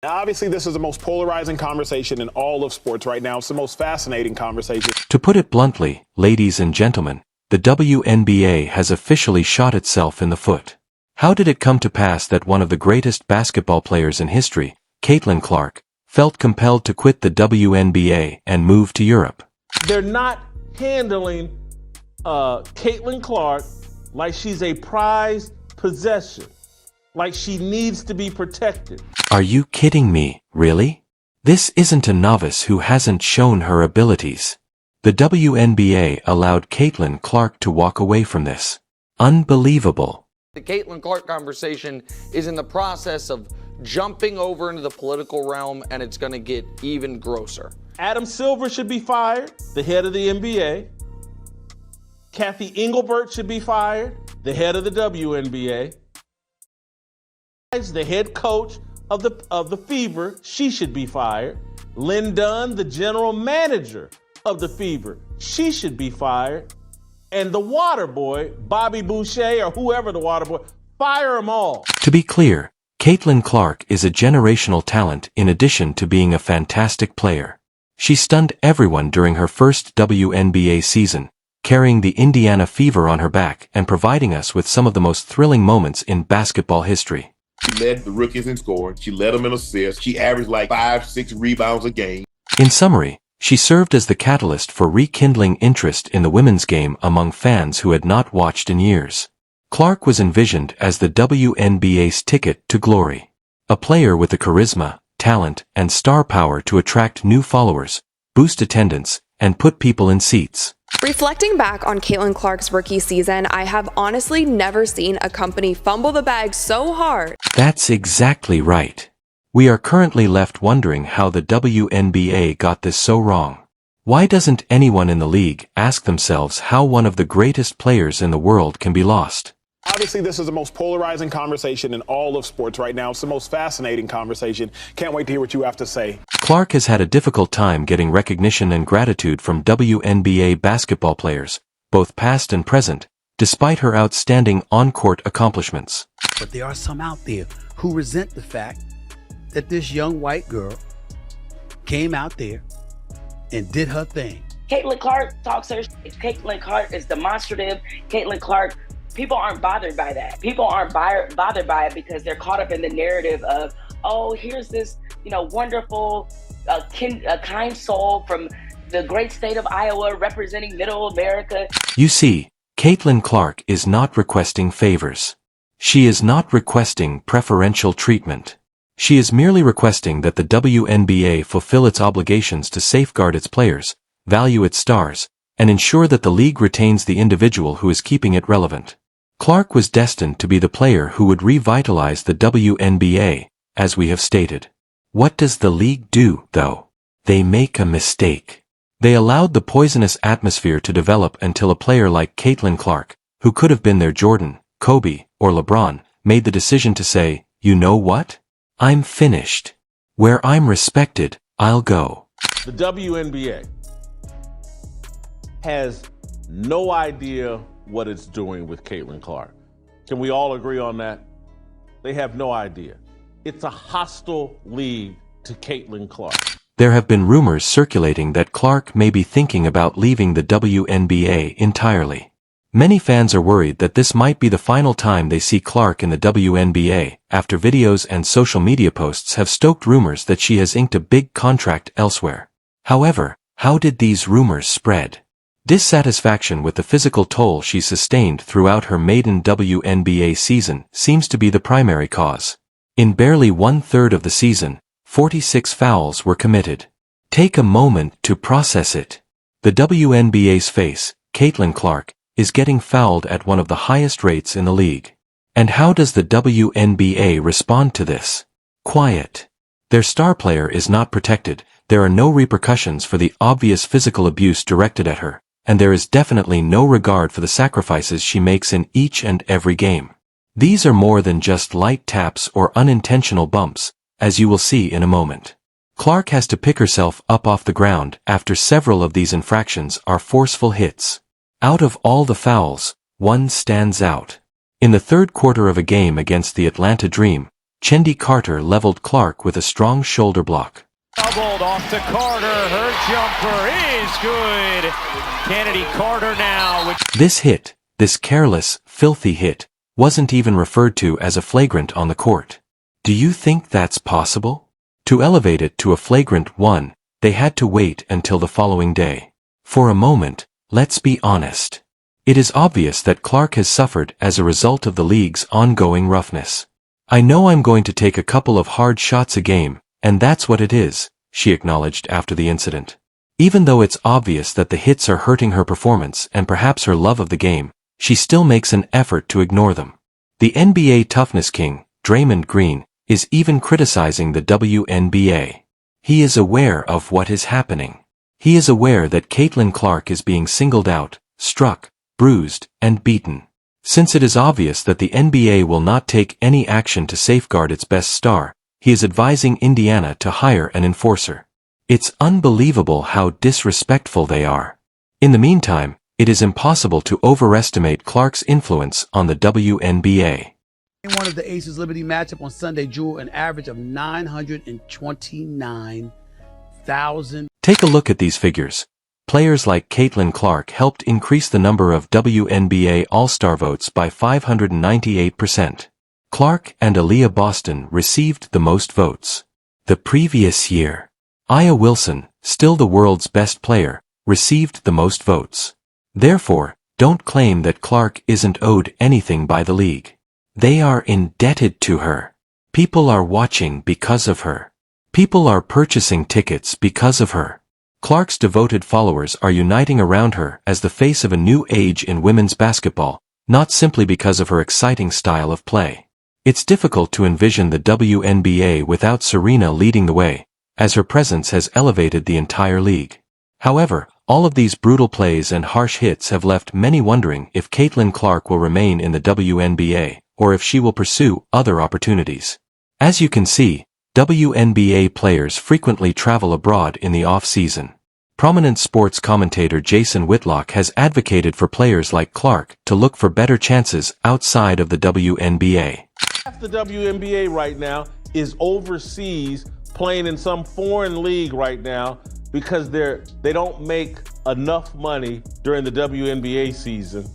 Now, obviously, this is the most polarizing conversation in all of sports right now. It's the most fascinating conversation. To put it bluntly, ladies and gentlemen, the WNBA has officially shot itself in the foot. How did it come to pass that one of the greatest basketball players in history, Caitlin Clark, felt compelled to quit the WNBA and move to Europe? They're not handling Caitlin Clark like she's a prized possession, like she needs to be protected. Are you kidding me, really? This isn't a novice who hasn't shown her abilities. The WNBA allowed Caitlin Clark to walk away from this. Unbelievable. The Caitlin Clark conversation is in the process of jumping over into the political realm, and it's going to get even grosser. Adam Silver should be fired, the head of the NBA. Kathy Engelbert should be fired, the head of the WNBA. The head coach of the Fever, she should be fired. Lynn Dunn, the general manager of the Fever, she should be fired. And the water boy, Bobby Boucher, or whoever the water boy, fire them all. To be clear, Caitlin Clark is a generational talent in addition to being a fantastic player. She stunned everyone during her first WNBA season, carrying the Indiana Fever on her back and providing us with some of the most thrilling moments in basketball history. She led the rookies in scoring. She led them in assists. She averaged like 5-6 rebounds a game. In summary, she served as the catalyst for rekindling interest in the women's game among fans who had not watched in years. Clark was envisioned as the WNBA's ticket to glory. A player with the charisma, talent, and star power to attract new followers, boost attendance, and put people in seats. Reflecting back on Caitlin Clark's rookie season, I have honestly never seen a company fumble the bag so hard. That's exactly right. We are currently left wondering how the WNBA got this so wrong. Why doesn't anyone in the league ask themselves how one of the greatest players in the world can be lost? Obviously, this is the most polarizing conversation in all of sports right now. It's the most fascinating conversation. Can't wait to hear what you have to say. Clark has had a difficult time getting recognition and gratitude from WNBA basketball players, both past and present, despite her outstanding on-court accomplishments. But there are some out there who resent the fact that this young white girl came out there and did her thing. Caitlin Clark talks her shit. Caitlin Clark is demonstrative. Caitlin Clark, people aren't bothered by that. People aren't bothered by it because they're caught up in the narrative of, oh, here's this, wonderful, kind soul from the great state of Iowa representing Middle America. You see, Caitlin Clark is not requesting favors. She is not requesting preferential treatment. She is merely requesting that the WNBA fulfill its obligations to safeguard its players, value its stars, and ensure that the league retains the individual who is keeping it relevant. Clark was destined to be the player who would revitalize the WNBA, as we have stated. What does the league do, though? They make a mistake. They allowed the poisonous atmosphere to develop until a player like Caitlin Clark, who could have been their Jordan, Kobe, or LeBron, made the decision to say, you know what? I'm finished. Where I'm respected, I'll go. The WNBA has no idea what it's doing with Caitlin Clark. Can we all agree on that? They have no idea. It's a hostile league to Caitlin Clark. There have been rumors circulating that Clark may be thinking about leaving the WNBA entirely. Many fans are worried that this might be the final time they see Clark in the WNBA, after videos and social media posts have stoked rumors that she has inked a big contract elsewhere. However, how did these rumors spread? Dissatisfaction with the physical toll she sustained throughout her maiden WNBA season seems to be the primary cause. In barely 1/3 of the season, 46 fouls were committed. Take a moment to process it. The WNBA's face, Caitlin Clark, is getting fouled at one of the highest rates in the league. And how does the WNBA respond to this? Quiet. Their star player is not protected, there are no repercussions for the obvious physical abuse directed at her, and there is definitely no regard for the sacrifices she makes in each and every game. These are more than just light taps or unintentional bumps, as you will see in a moment. Clark has to pick herself up off the ground after several of these infractions are forceful hits. Out of all the fouls, one stands out. In the third quarter of a game against the Atlanta Dream, Chendi Carter leveled Clark with a strong shoulder block. Doubled off to Carter. Her jumper is good. Kennedy Carter now. This hit, this careless, filthy hit, wasn't even referred to as a flagrant on the court. Do you think that's possible? To elevate it to a flagrant one, they had to wait until the following day. For a moment, let's be honest. It is obvious that Clark has suffered as a result of the league's ongoing roughness. I know I'm going to take a couple of hard shots a game, and that's what it is, she acknowledged after the incident. Even though it's obvious that the hits are hurting her performance and perhaps her love of the game, she still makes an effort to ignore them. The NBA toughness king, Draymond Green, is even criticizing the WNBA. He is aware of what is happening. He is aware that Caitlin Clark is being singled out, struck, bruised, and beaten. Since it is obvious that the NBA will not take any action to safeguard its best star, he is advising Indiana to hire an enforcer. It's unbelievable how disrespectful they are. In the meantime, it is impossible to overestimate Clark's influence on the WNBA. One of the Aces Liberty matchup on Sunday drew an average of 929,000. Take a look at these figures. Players like Caitlin Clark helped increase the number of WNBA All-Star votes by 598%. Clark and Aaliyah Boston received the most votes. The previous year, Aya Wilson, still the world's best player, received the most votes. Therefore, don't claim that Clark isn't owed anything by the league. They are indebted to her. People are watching because of her. People are purchasing tickets because of her. Clark's devoted followers are uniting around her as the face of a new age in women's basketball, not simply because of her exciting style of play. It's difficult to envision the WNBA without Serena leading the way, as her presence has elevated the entire league. However, all of these brutal plays and harsh hits have left many wondering if Caitlin Clark will remain in the WNBA, or if she will pursue other opportunities. As you can see, WNBA players frequently travel abroad in the off-season. Prominent sports commentator Jason Whitlock has advocated for players like Clark to look for better chances outside of the WNBA. Half the WNBA right now is overseas playing in some foreign league right now because they don't make enough money during the WNBA season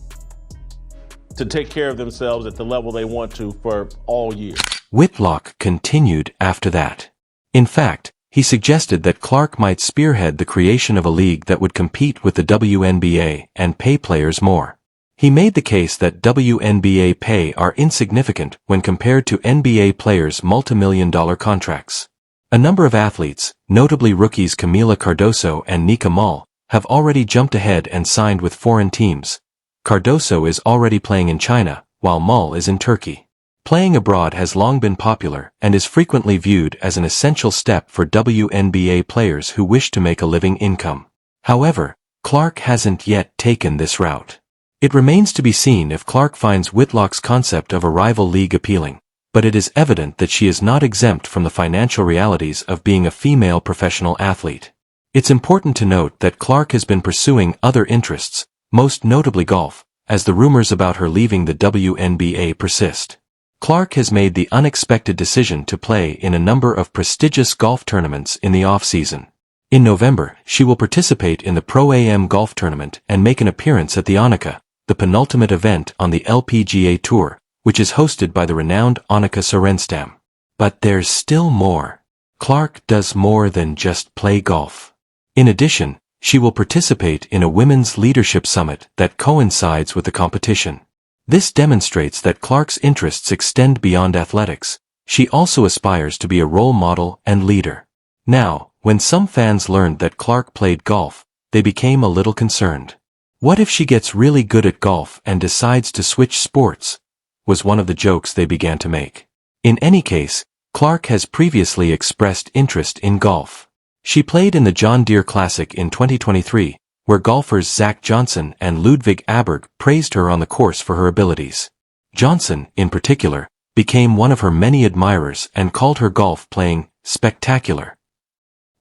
to take care of themselves at the level they want to for all year. Whitlock continued after that. In fact, he suggested that Clark might spearhead the creation of a league that would compete with the WNBA and pay players more. He made the case that WNBA pay are insignificant when compared to NBA players' multimillion-dollar contracts. A number of athletes, notably rookies Camila Cardoso and Nika Mall, have already jumped ahead and signed with foreign teams. Cardoso is already playing in China, while Mall is in Turkey. Playing abroad has long been popular and is frequently viewed as an essential step for WNBA players who wish to make a living income. However, Clark hasn't yet taken this route. It remains to be seen if Clark finds Whitlock's concept of a rival league appealing, but it is evident that she is not exempt from the financial realities of being a female professional athlete. It's important to note that Clark has been pursuing other interests, most notably golf, as the rumors about her leaving the WNBA persist. Clark has made the unexpected decision to play in a number of prestigious golf tournaments in the off-season. In November, she will participate in the Pro-Am golf tournament and make an appearance at the Annika, the penultimate event on the LPGA Tour, which is hosted by the renowned Annika Sorenstam. But there's still more. Clark does more than just play golf. In addition, she will participate in a women's leadership summit that coincides with the competition. This demonstrates that Clark's interests extend beyond athletics. She also aspires to be a role model and leader. Now, when some fans learned that Clark played golf, they became a little concerned. What if she gets really good at golf and decides to switch sports? Was one of the jokes they began to make. In any case, Clark has previously expressed interest in golf. She played in the John Deere Classic in 2023, where golfers Zach Johnson and Ludwig Aberg praised her on the course for her abilities. Johnson, in particular, became one of her many admirers and called her golf playing spectacular.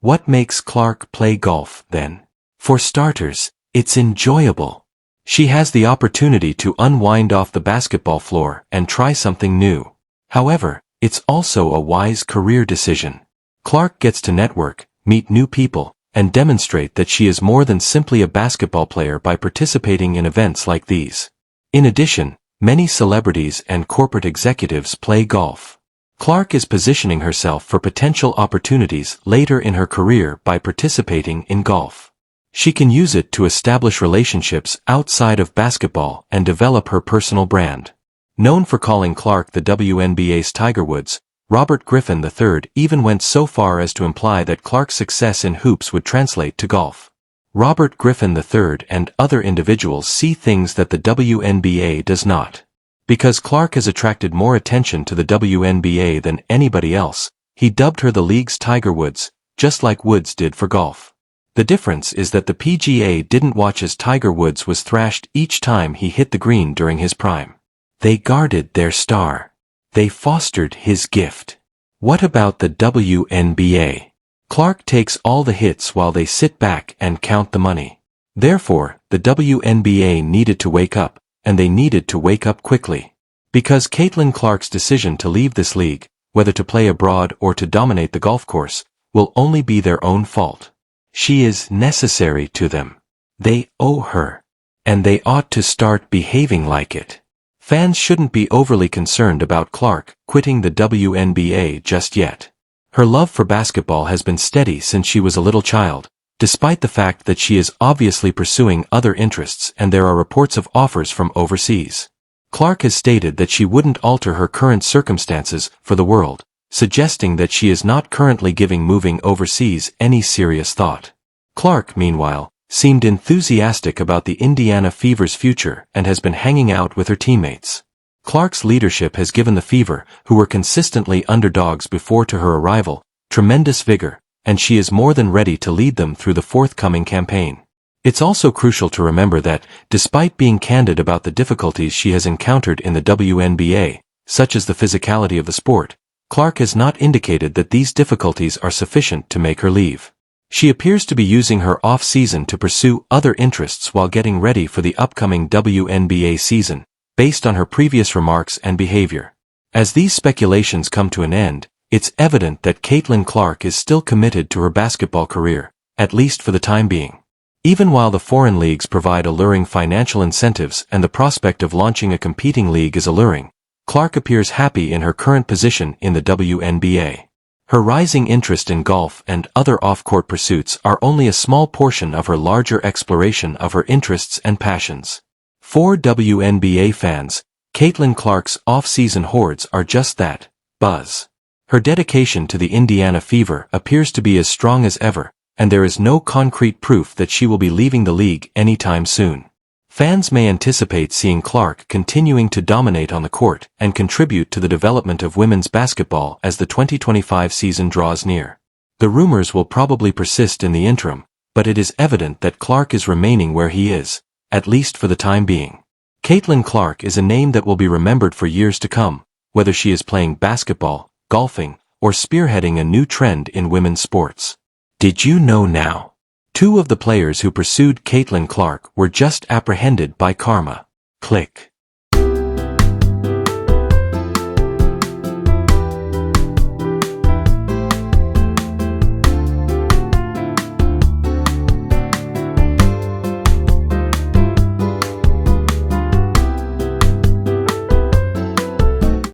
What makes Clark play golf, then? For starters, it's enjoyable. She has the opportunity to unwind off the basketball floor and try something new. However, It's also a wise career decision. Clark gets to network, meet new people, and demonstrate that she is more than simply a basketball player by participating in events like these. In addition, many celebrities and corporate executives play golf. Clark is positioning herself for potential opportunities later in her career by participating in golf. She can use it to establish relationships outside of basketball and develop her personal brand. Known for calling Clark the WNBA's Tiger Woods, Robert Griffin III even went so far as to imply that Clark's success in hoops would translate to golf. Robert Griffin III and other individuals see things that the WNBA does not. Because Clark has attracted more attention to the WNBA than anybody else, he dubbed her the league's Tiger Woods, just like Woods did for golf. The difference is that the PGA didn't watch as Tiger Woods was thrashed each time he hit the green during his prime. They guarded their star. They fostered his gift. What about the WNBA? Clark takes all the hits while they sit back and count the money. Therefore, the WNBA needed to wake up, and they needed to wake up quickly. Because Caitlin Clark's decision to leave this league, whether to play abroad or to dominate the golf course, will only be their own fault. She is necessary to them. They owe her. And they ought to start behaving like it. Fans shouldn't be overly concerned about Clark quitting the WNBA just yet. Her love for basketball has been steady since she was a little child, despite the fact that she is obviously pursuing other interests and there are reports of offers from overseas. Clark has stated that she wouldn't alter her current circumstances for the world, suggesting that she is not currently giving moving overseas any serious thought. Clark, meanwhile, seemed enthusiastic about the Indiana Fever's future and has been hanging out with her teammates. Clark's leadership has given the Fever, who were consistently underdogs before to her arrival, tremendous vigor, and she is more than ready to lead them through the forthcoming campaign. It's also crucial to remember that, despite being candid about the difficulties she has encountered in the WNBA, such as the physicality of the sport, Clark has not indicated that these difficulties are sufficient to make her leave. She appears to be using her off-season to pursue other interests while getting ready for the upcoming WNBA season, based on her previous remarks and behavior. As these speculations come to an end, it's evident that Caitlin Clark is still committed to her basketball career, at least for the time being. Even while the foreign leagues provide alluring financial incentives and the prospect of launching a competing league is alluring, Clark appears happy in her current position in the WNBA. Her rising interest in golf and other off-court pursuits are only a small portion of her larger exploration of her interests and passions. For WNBA fans, Caitlin Clark's off-season hoards are just that, buzz. Her dedication to the Indiana Fever appears to be as strong as ever, and there is no concrete proof that she will be leaving the league anytime soon. Fans may anticipate seeing Clark continuing to dominate on the court and contribute to the development of women's basketball as the 2025 season draws near. The rumors will probably persist in the interim, but it is evident that Clark is remaining where he is, at least for the time being. Caitlin Clark is a name that will be remembered for years to come, whether she is playing basketball, golfing, or spearheading a new trend in women's sports. Did you know now? 2 of the players who pursued Caitlin Clark were just apprehended by karma. Click.